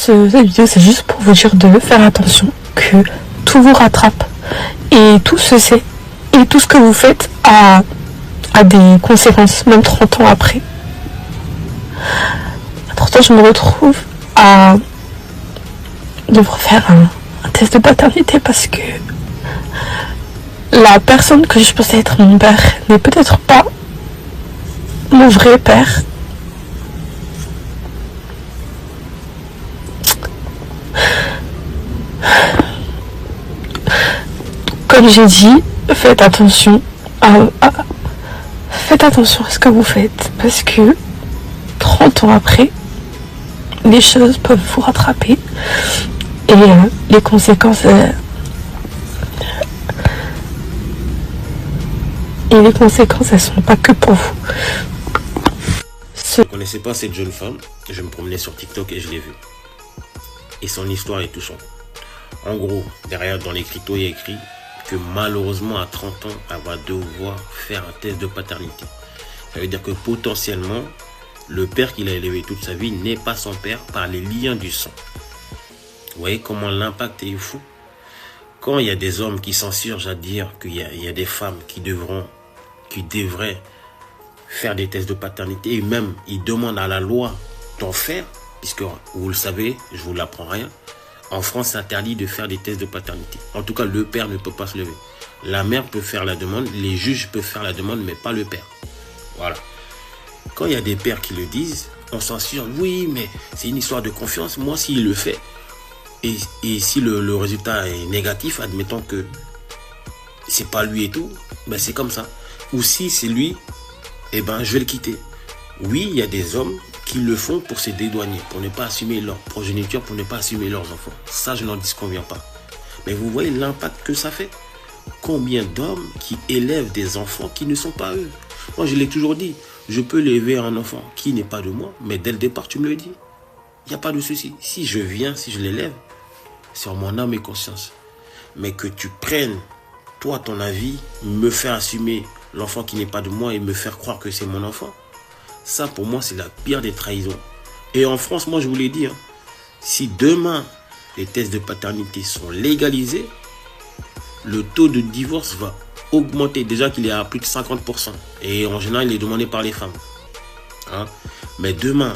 cette vidéo, c'est juste pour vous dire de faire attention, que tout vous rattrape et tout se sait. Et tout ce que vous faites a des conséquences, même 30 ans après. À 30 ans, je me retrouve à devoir faire un test de paternité parce que la personne que je pensais être mon père n'est peut-être pas mon vrai père. Comme j'ai dit, faites attention faites attention à ce que vous faites parce que 30 ans après, les choses peuvent vous rattraper et les conséquences elles sont pas que pour vous. Je ne connaissais pas cette jeune femme, je me promenais sur TikTok et je l'ai vue. Et son histoire est touchante. En gros, derrière dans l'écriteau, il y a écrit que malheureusement à 30 ans, elle va devoir faire un test de paternité. Ça veut dire que potentiellement, le père qu'il a élevé toute sa vie n'est pas son père par les liens du sang. Vous voyez comment l'impact est fou? Quand il y a des hommes qui s'insurgent à dire qu'il y a des femmes qui devraient faire des tests de paternité, et même ils demandent à la loi d'en faire, puisque vous le savez, je vous l'apprends rien, en France c'est interdit de faire des tests de paternité. En tout cas, le père ne peut pas se lever. La mère peut faire la demande, les juges peuvent faire la demande, mais pas le père. Voilà. Quand il y a des pères qui le disent, on s'insurge, oui, mais c'est une histoire de confiance. Moi, s'il le fait, et si le résultat est négatif, admettons que c'est pas lui et tout, ben c'est comme ça. Ou si c'est lui, eh ben je vais le quitter. Oui, il y a des hommes qui le font pour se dédouaner, pour ne pas assumer leur progéniture, pour ne pas assumer leurs enfants. Ça, je n'en disconviens pas. Mais vous voyez l'impact que ça fait. Combien d'hommes qui élèvent des enfants qui ne sont pas eux? Moi, je l'ai toujours dit, je peux élever un enfant qui n'est pas de moi, mais dès le départ, tu me le dis. Il n'y a pas de souci. Si je viens, si je l'élève, c'est en mon âme et conscience. Mais que tu prennes, toi, ton avis, me faire assumer l'enfant qui n'est pas de moi et me faire croire que c'est mon enfant, ça, pour moi, c'est la pire des trahisons. Et en France, moi, je vous l'ai dit, hein, si demain, les tests de paternité sont légalisés, le taux de divorce va augmenter. Déjà qu'il est à plus de 50%. Et en général, il est demandé par les femmes. Hein? Mais demain,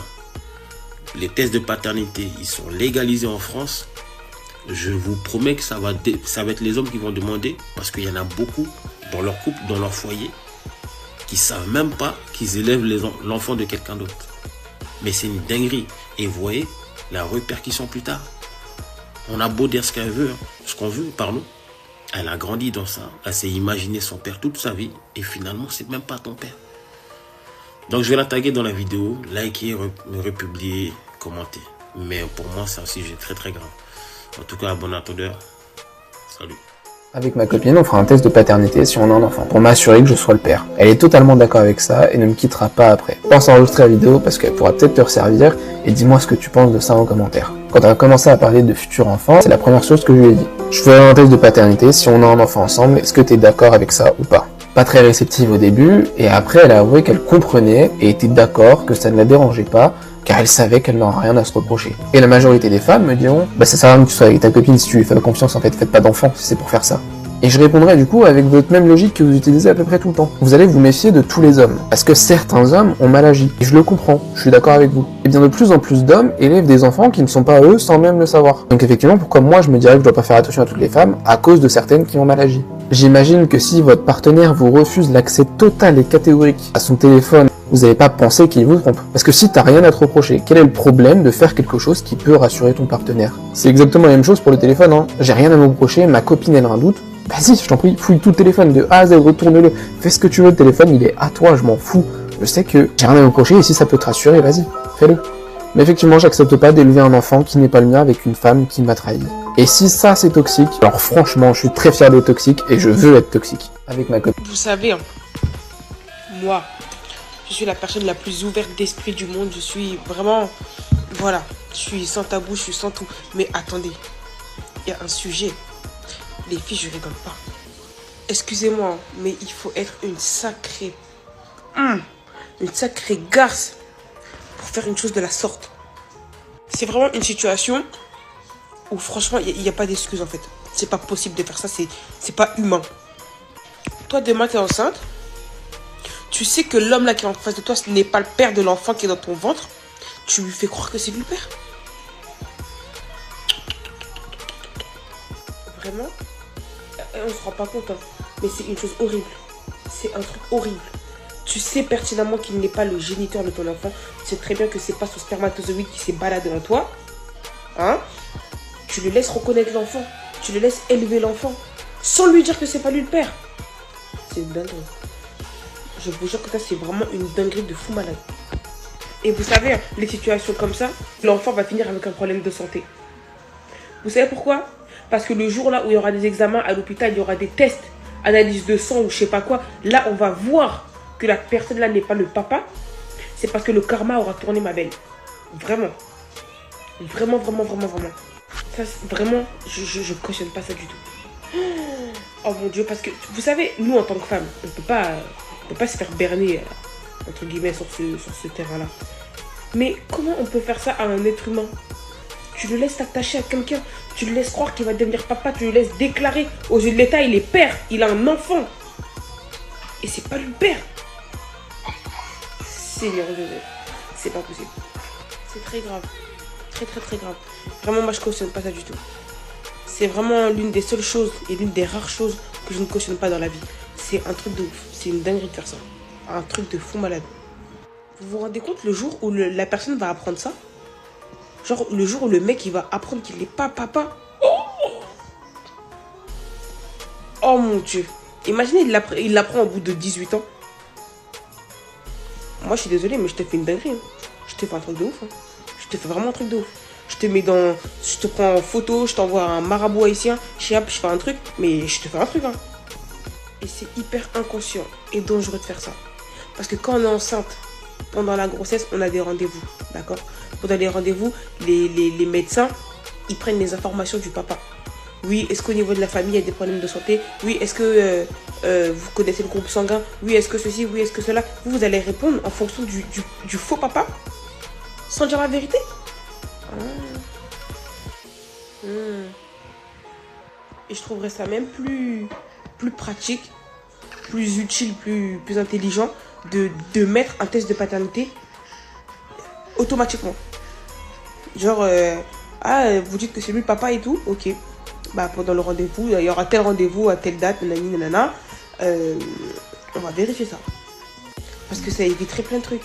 les tests de paternité, ils sont légalisés en France. Je vous promets que ça va être les hommes qui vont demander, parce qu'il y en a beaucoup dans leur couple, dans leur foyer, qui ne savent même pas qu'ils élèvent l'enfant de quelqu'un d'autre. Mais c'est une dinguerie. Et vous voyez la répercussion plus tard. On a beau dire ce qu'on veut, pardon. Elle a grandi dans ça. Elle s'est imaginé son père toute sa vie. Et finalement, c'est même pas ton père. Donc, je vais la taguer dans la vidéo. Liker, republier, commenter. Mais pour moi, c'est un sujet très très grave. En tout cas, bon attendeur. Salut. Avec ma copine, on fera un test de paternité si on a un enfant, pour m'assurer que je sois le père. Elle est totalement d'accord avec ça et ne me quittera pas après. Pense à enregistrer la vidéo parce qu'elle pourra peut-être te resservir et dis-moi ce que tu penses de ça en commentaire. Quand elle a commencé à parler de futur enfant, c'est la première chose que je lui ai dit. Je ferai un test de paternité si on a un enfant ensemble, est-ce que tu es d'accord avec ça ou pas? Pas très réceptive au début, et après elle a avoué qu'elle comprenait et était d'accord que ça ne la dérangeait pas, car elle savait qu'elle n'aura rien à se reprocher. Et la majorité des femmes me diront, bah ça sert à rien que tu sois avec ta copine si tu lui fais pas confiance, en fait, faites pas d'enfant si c'est pour faire ça. Et je répondrai du coup avec votre même logique que vous utilisez à peu près tout le temps. Vous allez vous méfier de tous les hommes, parce que certains hommes ont mal agi, et je le comprends, je suis d'accord avec vous. Et bien de plus en plus d'hommes élèvent des enfants qui ne sont pas eux sans même le savoir. Donc effectivement, pourquoi moi je me dirais que je dois pas faire attention à toutes les femmes, à cause de certaines qui ont mal agi. J'imagine que si votre partenaire vous refuse l'accès total et catégorique à son téléphone, vous n'allez pas penser qu'il vous trompe. Parce que si t'as rien à te reprocher, quel est le problème de faire quelque chose qui peut rassurer ton partenaire? C'est exactement la même chose pour le téléphone, hein. J'ai rien à me reprocher, ma copine elle a un doute, vas-y, je t'en prie, fouille tout le téléphone de A à Z, retourne-le, fais ce que tu veux, le téléphone il est à toi, je m'en fous. Je sais que j'ai rien à me reprocher et si ça peut te rassurer, vas-y, fais-le. Mais effectivement, j'accepte pas d'élever un enfant qui n'est pas le mien avec une femme qui m'a trahi. Et si ça c'est toxique, alors franchement, je suis très fier d'être toxique et je veux être toxique. Avec ma copine. Vous savez, hein, moi, je suis la personne la plus ouverte d'esprit du monde. Je suis vraiment, voilà, je suis sans tabou, je suis sans tout. Mais attendez, il y a un sujet. Les filles, je rigole pas. Excusez-moi, mais il faut être une sacrée garce pour faire une chose de la sorte. C'est vraiment une situation où franchement, il n'y a pas d'excuse en fait. C'est pas possible de faire ça, c'est pas humain. Toi, demain, tu es enceinte. Tu sais que l'homme là qui est en face de toi, ce n'est pas le père de l'enfant qui est dans ton ventre. Tu lui fais croire que c'est lui le père. Vraiment, on se rend pas compte, hein. Mais c'est une chose horrible. C'est un truc horrible. Tu sais pertinemment qu'il n'est pas le géniteur de ton enfant. Tu sais très bien que c'est pas son spermatozoïde qui s'est baladé en toi. Hein? Tu le laisses reconnaître l'enfant. Tu le laisses élever l'enfant. Sans lui dire que c'est pas lui le père. C'est une dinguerie. Je vous jure que ça, c'est vraiment une dinguerie de fou malade. Et vous savez, hein, les situations comme ça, l'enfant va finir avec un problème de santé. Vous savez pourquoi? Parce que le jour là où il y aura des examens à l'hôpital, il y aura des tests, analyse de sang ou je sais pas quoi. Là, on va voir que la personne là n'est pas le papa. C'est parce que le karma aura tourné, ma belle. Vraiment. Vraiment, vraiment, vraiment, vraiment. Ça, vraiment, je cautionne pas ça du tout. Oh mon Dieu, parce que, vous savez, nous, en tant que femmes, on peut pas se faire berner, entre guillemets, sur ce terrain-là. Mais comment on peut faire ça à un être humain? Tu le laisses t'attacher à quelqu'un, tu le laisses croire qu'il va devenir papa, tu le laisses déclarer aux yeux de l'État, il est père, il a un enfant. Et c'est pas lui le père. Seigneur Joseph, c'est pas possible. C'est très grave. Très, très, très grave. Vraiment, moi, je cautionne pas ça du tout. C'est vraiment l'une des seules choses et l'une des rares choses que je ne cautionne pas dans la vie. C'est un truc de ouf. C'est une dinguerie de faire ça. Un truc de fou malade. Vous vous rendez compte le jour où la personne va apprendre ça? Genre le jour où le mec il va apprendre qu'il n'est pas papa. Oh mon Dieu. Imaginez, il l'apprend au bout de 18 ans. Moi je suis désolée, mais je te fais une dinguerie. Hein. Je te fais un truc de ouf. Hein. Je te fais vraiment un truc de ouf. Je te prends en photo, je t'envoie un marabout haïtien. Je fais un truc, mais je te fais un truc. Hein. Et c'est hyper inconscient et dangereux de faire ça. Parce que quand on est enceinte, pendant la grossesse, on a des rendez-vous. D'accord? Pendant les rendez-vous, les médecins, ils prennent les informations du papa. Oui, est-ce qu'au niveau de la famille, il y a des problèmes de santé? Oui, est-ce que vous connaissez le groupe sanguin? Oui, est-ce que ceci? Oui, est-ce que cela? Vous allez répondre en fonction du faux papa? Sans dire la vérité? Et je trouverais ça même plus pratique, plus utile, plus intelligent de mettre un test de paternité automatiquement. Genre, vous dites que c'est lui le papa et tout, ok. Bah, pendant le rendez-vous, il y aura tel rendez-vous à telle date, nanana. On va vérifier ça. Parce que ça éviterait plein de trucs.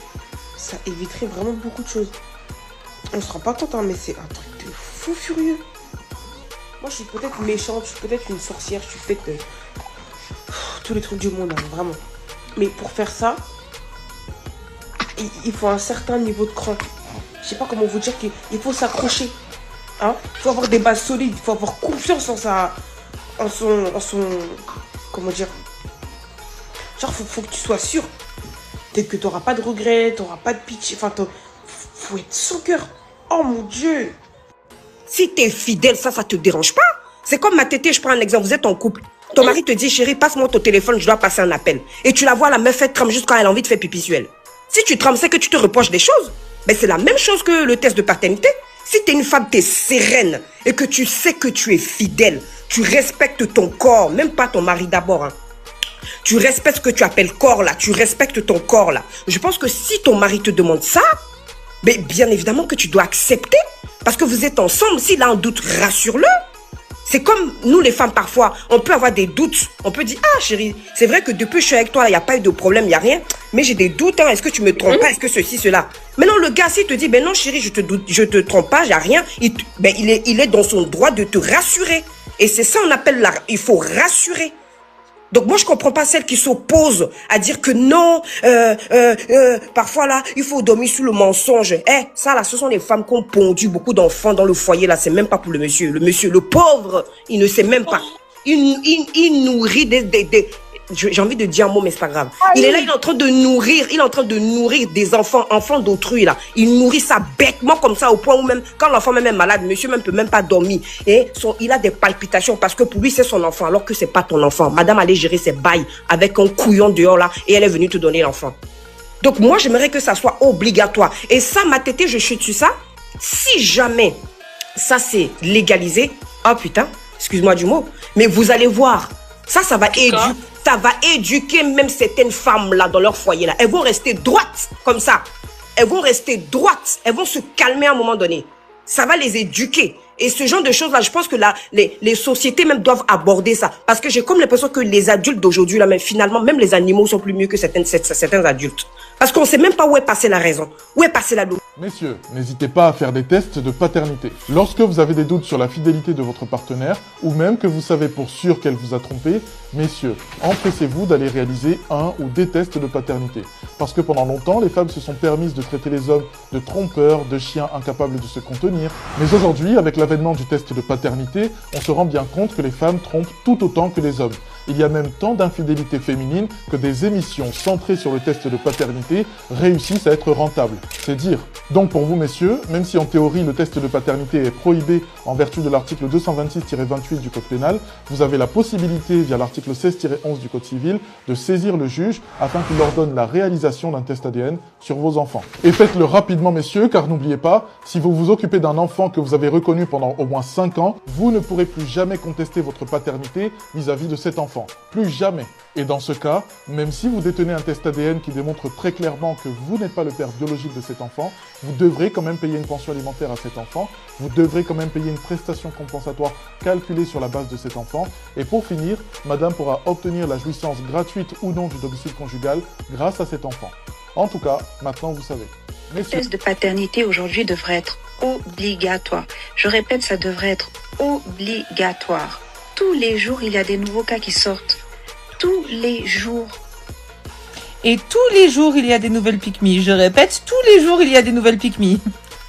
Ça éviterait vraiment beaucoup de choses. On se rend pas compte, hein, mais c'est un truc de fou furieux. Moi, je suis peut-être méchante, je suis peut-être une sorcière, je suis peut-être tous les trucs du monde, hein, vraiment. Mais pour faire ça, il faut un certain niveau de cran. Je sais pas comment vous dire qu'il faut s'accrocher. Hein? Il faut avoir des bases solides, il faut avoir confiance en son comment dire. Genre, faut que tu sois sûr que tu n'auras pas de regrets, tu n'auras pas de pitié. Enfin, faut être sans cœur. Oh mon Dieu. Si tu es fidèle, ça te dérange pas. C'est comme ma tétée, je prends un exemple, vous êtes en couple. Ton mari te dit, chérie, passe-moi ton téléphone, je dois passer un appel. Et tu la vois, la meuf fait trempe juste quand elle a envie de faire pipi sur elle. Si tu trembles, c'est que tu te reproches des choses. Ben, c'est la même chose que le test de paternité. Si tu es une femme, tu es sereine et que tu sais que tu es fidèle, tu respectes ton corps, même pas ton mari d'abord. Hein. Tu respectes ce que tu appelles corps là, tu respectes ton corps là. Je pense que si ton mari te demande ça, ben, bien évidemment que tu dois accepter. Parce que vous êtes ensemble, s'il a un doute, rassure-le. C'est comme nous les femmes parfois, on peut avoir des doutes. On peut dire, ah chérie, c'est vrai que depuis que je suis avec toi, il n'y a pas eu de problème, il n'y a rien. Mais j'ai des doutes, hein, est-ce que tu me trompes pas, est-ce que ceci, cela. Maintenant le gars, s'il te dit, ben non chérie, je te trompe pas, il n'y a rien. Il est dans son droit de te rassurer. Et c'est ça on appelle, il faut rassurer. Donc moi je comprends pas celles qui s'opposent à dire que non, parfois là, il faut dormir sous le mensonge. Ça là, ce sont les femmes qui ont pondu beaucoup d'enfants dans le foyer là, c'est même pas pour le monsieur. Le monsieur, le pauvre, il ne sait même pas. Il nourrit j'ai envie de dire un mot, mais c'est pas grave. Il est là, il est en train de nourrir des enfants d'autrui, là. Il nourrit ça bêtement comme ça, au point où même, quand l'enfant même est malade, monsieur même peut même pas dormir. Et il a des palpitations parce que pour lui, c'est son enfant, alors que c'est pas ton enfant. Madame allait gérer ses bails avec un couillon dehors, là, et elle est venue te donner l'enfant. Donc, moi, j'aimerais que ça soit obligatoire. Et ça, ma tétée, je chute sur ça. Si jamais ça c'est légalisé, oh putain, excuse-moi du mot, mais vous allez voir, ça va éduquer même certaines femmes là dans leur foyer là. Elles vont rester droites comme ça. Elles vont rester droites. Elles vont se calmer à un moment donné. Ça va les éduquer. Et ce genre de choses-là, je pense que là, les sociétés même doivent aborder ça. Parce que j'ai comme l'impression que les adultes d'aujourd'hui, là, mais finalement, même les animaux sont plus mieux que certains adultes. Parce qu'on ne sait même pas où est passée la raison. Où est passée la logique. Messieurs, n'hésitez pas à faire des tests de paternité. Lorsque vous avez des doutes sur la fidélité de votre partenaire, ou même que vous savez pour sûr qu'elle vous a trompé, messieurs, empressez-vous d'aller réaliser un ou des tests de paternité. Parce que pendant longtemps, les femmes se sont permises de traiter les hommes de trompeurs, de chiens incapables de se contenir. Mais aujourd'hui, avec l'avènement du test de paternité, on se rend bien compte que les femmes trompent tout autant que les hommes. Il y a même tant d'infidélité féminine que des émissions centrées sur le test de paternité réussissent à être rentables. C'est dire. Donc pour vous messieurs, même si en théorie le test de paternité est prohibé en vertu de l'article 226-28 du Code pénal, vous avez la possibilité via l'article 16-11 du Code civil de saisir le juge afin qu'il ordonne la réalisation d'un test ADN sur vos enfants. Et faites-le rapidement messieurs, car n'oubliez pas, si vous vous occupez d'un enfant que vous avez reconnu pendant au moins 5 ans, vous ne pourrez plus jamais contester votre paternité vis-à-vis de cet enfant. Plus jamais. Et dans ce cas, même si vous détenez un test ADN qui démontre très clairement que vous n'êtes pas le père biologique de cet enfant, vous devrez quand même payer une pension alimentaire à cet enfant, vous devrez quand même payer une prestation compensatoire calculée sur la base de cet enfant, et pour finir, madame pourra obtenir la jouissance gratuite ou non du domicile conjugal grâce à cet enfant. En tout cas, maintenant vous savez. Le test de paternité aujourd'hui devrait être obligatoire. Je répète, ça devrait être obligatoire. Tous les jours, il y a des nouveaux cas qui sortent. Tous les jours. Et tous les jours, il y a des nouvelles pique-me. Je répète, tous les jours, il y a des nouvelles pique-me.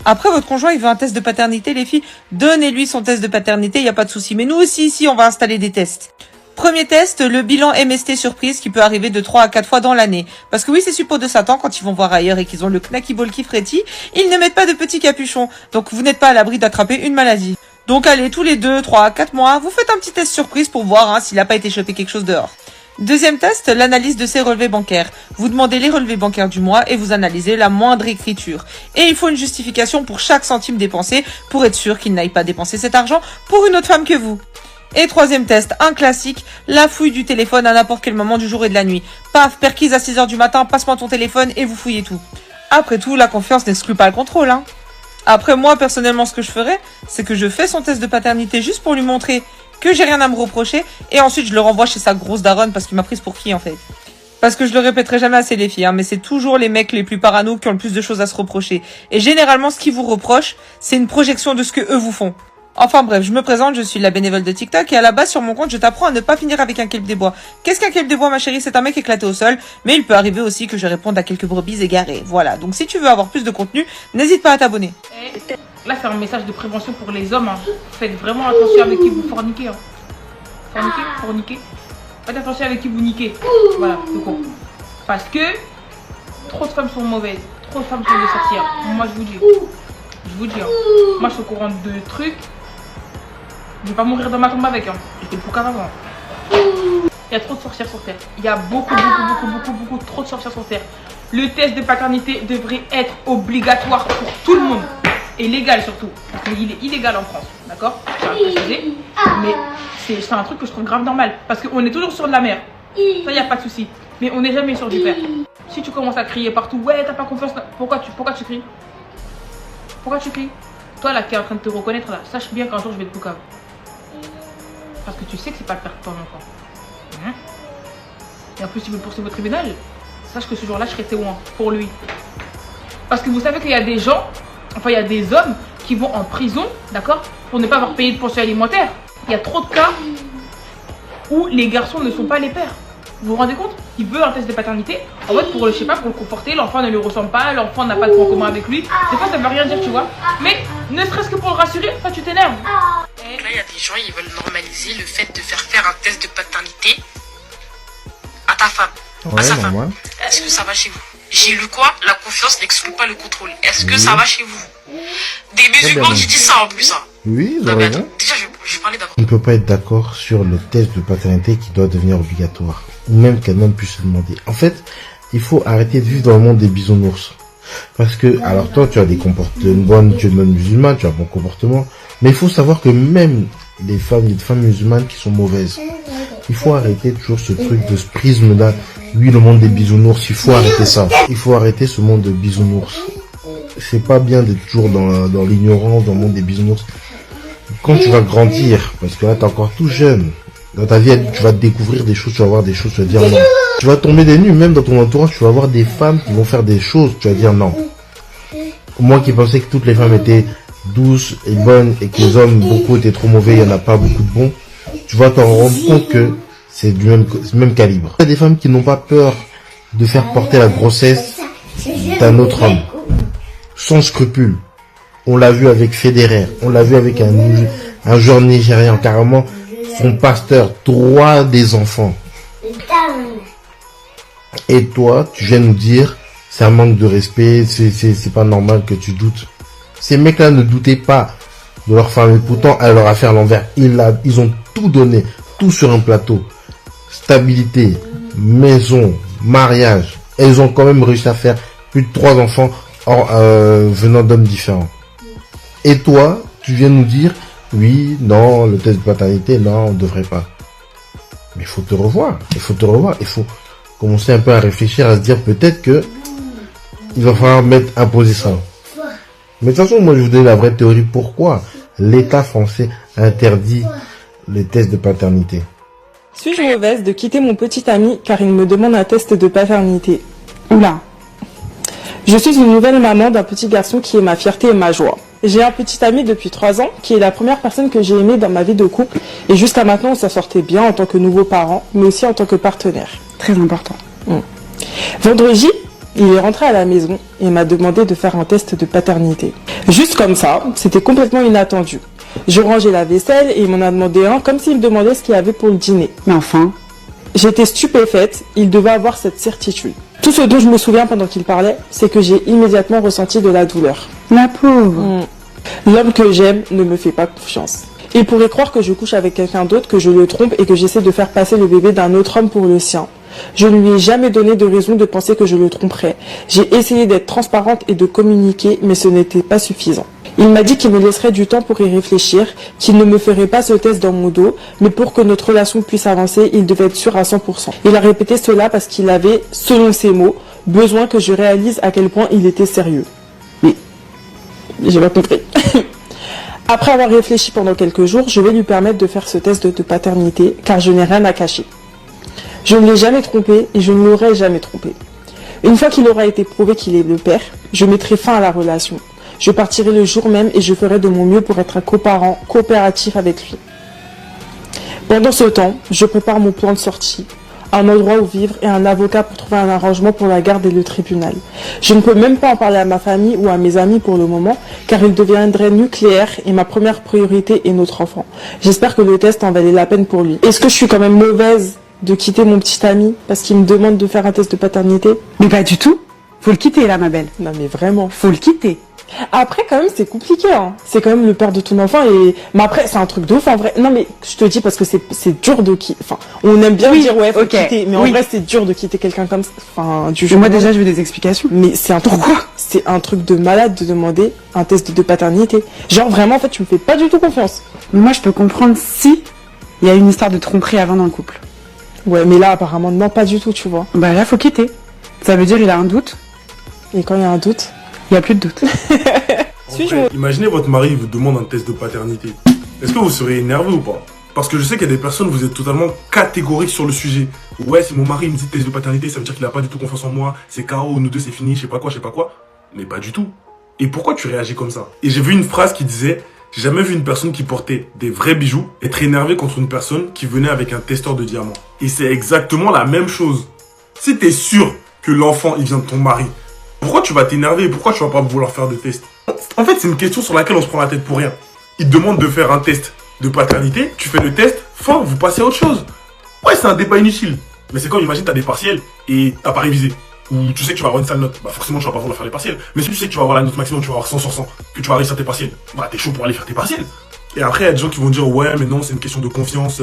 Après, votre conjoint, il veut un test de paternité, les filles. Donnez-lui son test de paternité, il n'y a pas de souci. Mais nous aussi, ici, on va installer des tests. Premier test, le bilan MST surprise qui peut arriver de 3 à 4 fois dans l'année. Parce que oui, c'est suppos de Satan, quand ils vont voir ailleurs et qu'ils ont le knacky ball qui frétille, ils ne mettent pas de petits capuchons. Donc vous n'êtes pas à l'abri d'attraper une maladie. Donc allez, tous les 2, 3, 4 mois, vous faites un petit test surprise pour voir s'il n'a pas été chopé quelque chose dehors. Deuxième test, l'analyse de ses relevés bancaires. Vous demandez les relevés bancaires du mois et vous analysez la moindre écriture. Et il faut une justification pour chaque centime dépensé pour être sûr qu'il n'aille pas dépenser cet argent pour une autre femme que vous. Et troisième test, un classique, la fouille du téléphone à n'importe quel moment du jour et de la nuit. Paf, perquise à 6h du matin, passe-moi ton téléphone et vous fouillez tout. Après tout, la confiance n'exclut pas le contrôle, hein. Après moi, personnellement, ce que je ferais, c'est que je fais son test de paternité juste pour lui montrer que j'ai rien à me reprocher et ensuite je le renvoie chez sa grosse daronne parce qu'il m'a prise pour qui en fait. Parce que je le répéterai jamais assez les filles, mais c'est toujours les mecs les plus parano qui ont le plus de choses à se reprocher. Et généralement, ce qu'ils vous reprochent, c'est une projection de ce que eux vous font. Enfin bref, je me présente, je suis la bénévole de TikTok et à la base sur mon compte, je t'apprends à ne pas finir avec un kelp des bois. Qu'est-ce qu'un kelp des bois ma chérie? C'est un mec éclaté au sol, mais il peut arriver aussi que je réponde à quelques brebis égarées. Voilà, donc si tu veux avoir plus de contenu, n'hésite pas à t'abonner. Là c'est un message de prévention pour les hommes, hein. Faites vraiment attention avec qui vous forniquez. Hein. Forniquer. Faites attention avec qui vous niquez. Voilà, c'est con. Parce que trop de femmes sont mauvaises, trop de femmes sont des sorcières. Moi je vous dis. Hein. Moi je suis au courant de trucs. Je vais pas mourir dans ma tombe avec, hein. J'étais le poucave avant. Il y a trop de sorcières sur Terre. Il y a beaucoup trop de sorcières sur Terre. Le test de paternité devrait être obligatoire pour tout le monde. Et légal surtout. Parce qu'il est illégal en France. D'accord? Mais c'est un truc que je trouve grave normal. Parce qu'on est toujours sur de la mer. Ça, il n'y a pas de souci. Mais on n'est jamais sur du père. Si tu commences à crier partout, ouais, t'as pas confiance. Pourquoi tu cries? Pourquoi tu cries? Toi là qui es en train de te reconnaître là, sache bien qu'un jour je vais te poucave. Parce que tu sais que c'est pas le père de ton enfant. Hein? Et en plus tu veux le poursuivre au tribunal, sache que ce jour-là je serai témoin pour lui. Parce que vous savez qu'il y a des gens, enfin il y a des hommes qui vont en prison, d'accord, pour ne pas avoir payé de pension alimentaire. Il y a trop de cas où les garçons ne sont pas les pères. Vous vous rendez compte? Il veut un test de paternité, en fait pour le, je sais pas, pour le conforter, l'enfant ne lui ressemble pas, l'enfant n'a pas de point commun avec lui. Des fois ça veut rien dire, tu vois. Mais ne serait-ce que pour le rassurer, toi tu t'énerves. Là il y a des gens, ils veulent normaliser le fait de faire un test de paternité à ta femme, à sa femme. Est-ce que ça va chez vous? J'ai lu quoi? La confiance n'exclut pas le contrôle. Est-ce que ça va chez vous? Des musulmans qui disent ça en plus, hein. Oui, vous avez raison. Déjà je vais parler d'abord. On ne peut pas être d'accord sur le test de paternité qui doit devenir obligatoire. Ou même qu'un homme puisse se demander. En fait, il faut arrêter de vivre dans le monde des bisounours. Parce que, alors toi, tu as tu es une bonne musulmane, tu as un bon comportement. Mais il faut savoir que même les femmes musulmanes qui sont mauvaises, il faut arrêter toujours ce truc de ce prisme-là. Oui, le monde des bisounours, il faut arrêter ça. Il faut arrêter ce monde de bisounours. C'est pas bien d'être toujours dans l'ignorance, dans le monde des bisounours. Quand tu vas grandir, parce que là, t'es encore tout jeune, dans ta vie, tu vas découvrir des choses, tu vas voir des choses, tu vas dire non. Tu vas tomber des nues, même dans ton entourage, tu vas voir des femmes qui vont faire des choses, tu vas dire non. Moi qui pensais que toutes les femmes étaient douces et bonnes et que les hommes, beaucoup étaient trop mauvais, il n'y en a pas beaucoup de bons, tu vas t'en rendre compte que c'est du même calibre. Il y a des femmes qui n'ont pas peur de faire porter la grossesse d'un autre homme, sans scrupule. On l'a vu avec Federer, on l'a vu avec un joueur nigérian, carrément, son pasteur, 3 des enfants. Et toi, tu viens nous dire, c'est un manque de respect, c'est pas normal que tu doutes. Ces mecs-là ne doutaient pas de leur femme, et pourtant, elle leur a fait à l'envers. Ils ont tout donné, tout sur un plateau. Stabilité, maison, mariage. Et ils ont quand même réussi à faire plus de 3 enfants venant d'hommes différents. Et toi, tu viens nous dire, oui, non, le test de paternité, non, on ne devrait pas. Mais il faut te revoir, il faut commencer un peu à réfléchir, à se dire peut-être que il va falloir imposer ça. Mais de toute façon, moi je vous donne la vraie théorie pourquoi l'État français interdit les tests de paternité. Suis-je mauvaise de quitter mon petit ami car il me demande un test de paternité? Oula. Je suis une nouvelle maman d'un petit garçon qui est ma fierté et ma joie. J'ai un petit ami depuis 3 ans qui est la première personne que j'ai aimée dans ma vie de couple et jusqu'à maintenant on s'en sortait bien en tant que nouveaux parents mais aussi en tant que partenaire. Très important. Vendredi, il est rentré à la maison et m'a demandé de faire un test de paternité. Juste comme ça, c'était complètement inattendu. Je rangeais la vaisselle et il m'en a demandé un comme s'il me demandait ce qu'il y avait pour le dîner. Mais enfin, j'étais stupéfaite, il devait avoir cette certitude. Tout ce dont je me souviens pendant qu'il parlait, c'est que j'ai immédiatement ressenti de la douleur. La pauvre. L'homme que j'aime ne me fait pas confiance. Il pourrait croire que je couche avec quelqu'un d'autre, que je le trompe et que j'essaie de faire passer le bébé d'un autre homme pour le sien. Je ne lui ai jamais donné de raison de penser que je le tromperais. J'ai essayé d'être transparente et de communiquer, mais ce n'était pas suffisant. Il m'a dit qu'il me laisserait du temps pour y réfléchir, qu'il ne me ferait pas ce test dans mon dos, mais pour que notre relation puisse avancer, il devait être sûr à 100%. Il a répété cela parce qu'il avait, selon ses mots, besoin que je réalise à quel point il était sérieux. Mais, j'ai pas compris. Après avoir réfléchi pendant quelques jours, je vais lui permettre de faire ce test de paternité, car je n'ai rien à cacher. Je ne l'ai jamais trompé et je ne l'aurai jamais trompé. Une fois qu'il aura été prouvé qu'il est le père, je mettrai fin à la relation. Je partirai le jour même et je ferai de mon mieux pour être un coparent coopératif avec lui. Pendant ce temps, je prépare mon plan de sortie, un endroit où vivre et un avocat pour trouver un arrangement pour la garde et le tribunal. Je ne peux même pas en parler à ma famille ou à mes amis pour le moment, car il deviendrait nucléaire et ma première priorité est notre enfant. J'espère que le test en valait la peine pour lui. Est-ce que je suis quand même mauvaise de quitter mon petit ami parce qu'il me demande de faire un test de paternité? Mais pas du tout. Faut le quitter là, ma belle. Non mais vraiment, faut le quitter. Après quand même c'est compliqué hein. C'est quand même le père de ton enfant et mais après c'est un truc de ouf en vrai. Non mais je te dis parce que c'est dur de quitter. Enfin, on aime bien dire ouais, faut quitter, mais en vrai c'est dur de quitter quelqu'un comme ça. Enfin, du jour. Moi déjà je veux des explications. Mais c'est un truc c'est un truc de malade de demander un test de paternité. Genre vraiment en fait tu me fais pas du tout confiance. Mais moi je peux comprendre si il y a une histoire de tromperie avant dans le couple. Ouais, mais là apparemment non pas du tout, tu vois. Bah là faut quitter. Ça veut dire il a un doute. Et quand il y a un doute, il n'y a plus de doute. Imaginez votre mari vous demande un test de paternité. Est-ce que vous serez énervé ou pas? Parce que je sais qu'il y a des personnes, vous êtes totalement catégoriques sur le sujet. Ouais, si mon mari me dit test de paternité, ça veut dire qu'il n'a pas du tout confiance en moi. C'est KO, nous deux c'est fini, je sais pas quoi. Mais pas du tout. Et pourquoi tu réagis comme ça? Et j'ai vu une phrase qui disait: j'ai jamais vu une personne qui portait des vrais bijoux être énervée contre une personne qui venait avec un testeur de diamants. Et c'est exactement la même chose. Si t'es sûr que l'enfant il vient de ton mari, pourquoi tu vas t'énerver? Pourquoi tu vas pas vouloir faire de test? En fait, c'est une question sur laquelle on se prend la tête pour rien. Il te demande de faire un test de paternité, tu fais le test, fin, vous passez à autre chose. Ouais, c'est un débat inutile. Mais c'est comme, imagine, t'as des partiels et t'as pas révisé. Ou tu sais que tu vas avoir une sale note. Bah forcément, tu vas pas vouloir faire les partiels. Mais si tu sais que tu vas avoir la note maximum, tu vas avoir 100 sur 100, que tu vas réussir tes partiels, bah t'es chaud pour aller faire tes partiels. Et après, il y a des gens qui vont dire: ouais, mais non, c'est une question de confiance,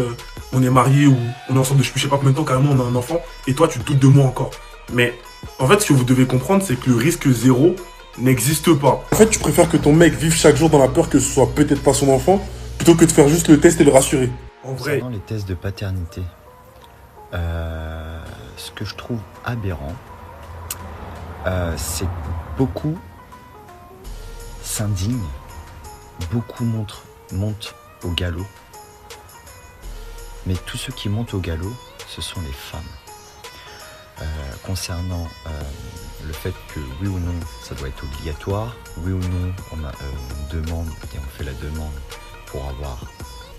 on est mariés ou on est ensemble depuis je sais pas combien de temps, carrément on a un enfant, et toi tu doutes de moi encore. Mais En fait, ce que vous devez comprendre, c'est que le risque zéro n'existe pas. En fait, tu préfères que ton mec vive chaque jour dans la peur que ce soit peut-être pas son enfant, plutôt que de faire juste le test et le rassurer. En vrai. Concernant les tests de paternité, ce que je trouve aberrant, c'est que beaucoup s'indignent, beaucoup montent au galop. Mais tous ceux qui montent au galop, ce sont les femmes. Concernant le fait que oui ou non ça doit être obligatoire, oui ou non on demande et on fait la demande pour avoir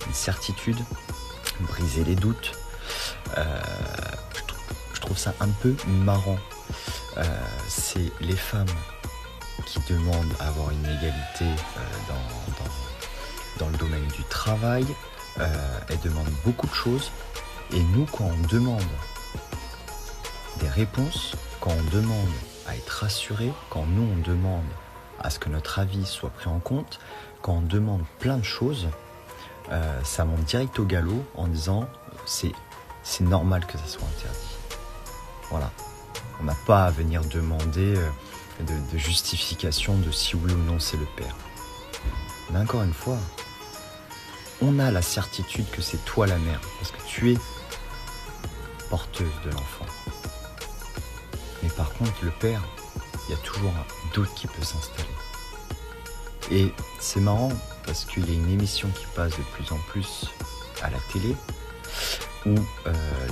une certitude, briser les doutes, je trouve ça un peu marrant. C'est les femmes qui demandent à avoir une égalité dans le domaine du travail, elles demandent beaucoup de choses, et nous quand on demande des réponses, quand on demande à être rassuré, quand nous on demande à ce que notre avis soit pris en compte, quand on demande plein de choses, ça monte direct au galop en disant c'est normal que ça soit interdit. Voilà. On n'a pas à venir demander de justification de si oui ou non c'est le père. Mais encore une fois, on a la certitude que c'est toi la mère, parce que tu es porteuse de l'enfant. Mais par contre, le père, il y a toujours un doute qui peut s'installer. Et c'est marrant, parce qu'il y a une émission qui passe de plus en plus à la télé, où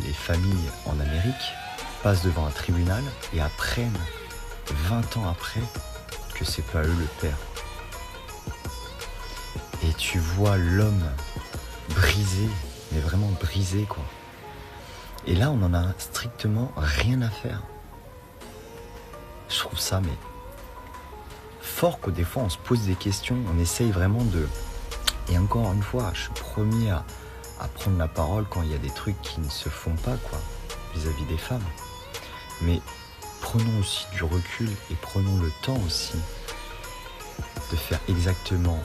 les familles en Amérique passent devant un tribunal et apprennent 20 ans après que c'est pas eux le père. Et tu vois l'homme brisé, mais vraiment brisé quoi. Et là on en a strictement rien à faire. Je trouve ça mais fort que des fois on se pose des questions, on essaye vraiment de... Et encore une fois, je suis premier à prendre la parole quand il y a des trucs qui ne se font pas quoi, vis-à-vis des femmes. Mais prenons aussi du recul et prenons le temps aussi de faire exactement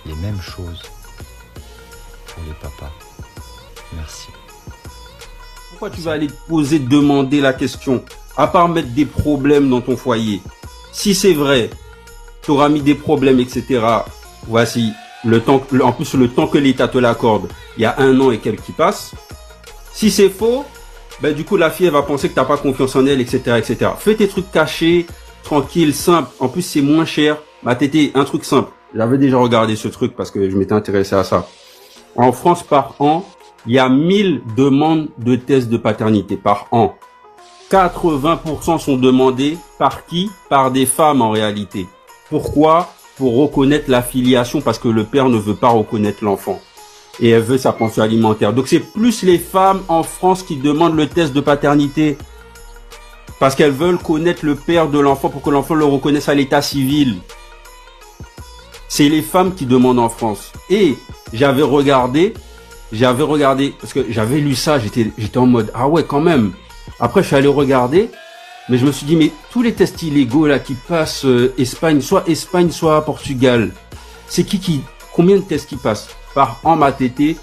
les mêmes choses pour les papas. Merci. Pourquoi tu vas aller te poser, demander la question, à part mettre des problèmes dans ton foyer? Si c'est vrai, tu auras mis des problèmes, etc. Voici le temps, en plus le temps que l'État te l'accorde, il y a 1 an et quelques qui passent. Si c'est faux, ben du coup la fille elle va penser que t'as pas confiance en elle, etc., etc. Fais tes trucs cachés, tranquille, simple. En plus c'est moins cher. Ma tété, un truc simple. J'avais déjà regardé ce truc parce que je m'étais intéressé à ça. En France par an, il y a 1000 demandes de tests de paternité par an. 80% sont demandés par qui? Par des femmes en réalité. Pourquoi? Pour reconnaître la filiation, parce que le père ne veut pas reconnaître l'enfant. Et elle veut sa pension alimentaire. Donc c'est plus les femmes en France qui demandent le test de paternité. Parce qu'elles veulent connaître le père de l'enfant pour que l'enfant le reconnaisse à l'état civil. C'est les femmes qui demandent en France. Et j'avais regardé, parce que j'avais lu ça, j'étais en mode, ah ouais quand même. Après je suis allé regarder, mais je me suis dit, mais tous les tests illégaux là qui passent Espagne, soit Portugal, c'est combien de tests qui passent par an, ma tété,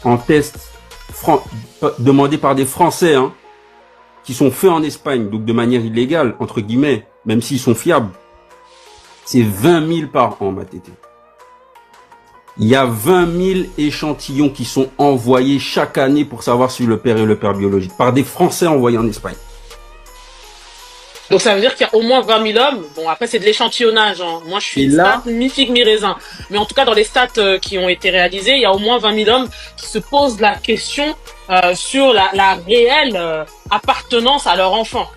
en tests demandés par des Français, hein, qui sont faits en Espagne, donc de manière illégale, entre guillemets, même s'ils sont fiables. C'est 20 000 par an, ma tété. Il y a 20 000 échantillons qui sont envoyés chaque année pour savoir si le père est le père biologique, par des Français envoyés en Espagne. Donc ça veut dire qu'il y a au moins 20 000 hommes. Bon, après c'est de l'échantillonnage. Hein. Moi je suis stat mi-figue mi-raisin. Mais en tout cas dans les stats qui ont été réalisées, il y a au moins 20 000 hommes qui se posent la question sur la réelle appartenance à leur enfant.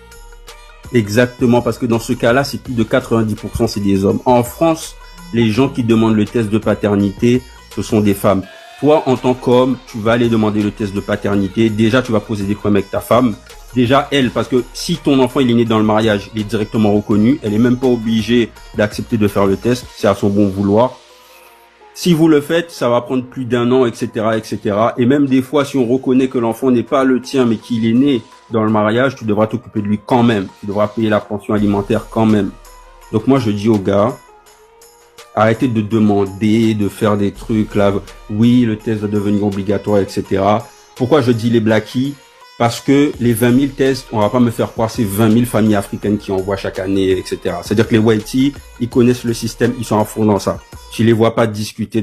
Exactement, parce que dans ce cas-là, c'est plus de 90%, c'est des hommes. En France, les gens qui demandent le test de paternité, ce sont des femmes. Toi, en tant qu'homme, tu vas aller demander le test de paternité. Déjà, tu vas poser des problèmes avec ta femme. Déjà, elle, parce que si ton enfant il est né dans le mariage, il est directement reconnu. Elle est même pas obligée d'accepter de faire le test. C'est à son bon vouloir. Si vous le faites, ça va prendre plus d'1 an, etc., etc. Et même des fois, si on reconnaît que l'enfant n'est pas le tien, mais qu'il est né dans le mariage, tu devras t'occuper de lui quand même. Tu devras payer la pension alimentaire quand même. Donc moi, je dis aux gars, arrêtez de demander, de faire des trucs là. Oui, le test va devenir obligatoire, etc. Pourquoi je dis les blackies? Parce que les 20 000 tests, on va pas me faire croire c'est 20 000 familles africaines qui envoient chaque année, etc. C'est-à-dire que les Whitey, ils connaissent le système, ils sont à fond dans ça. Tu les vois pas discuter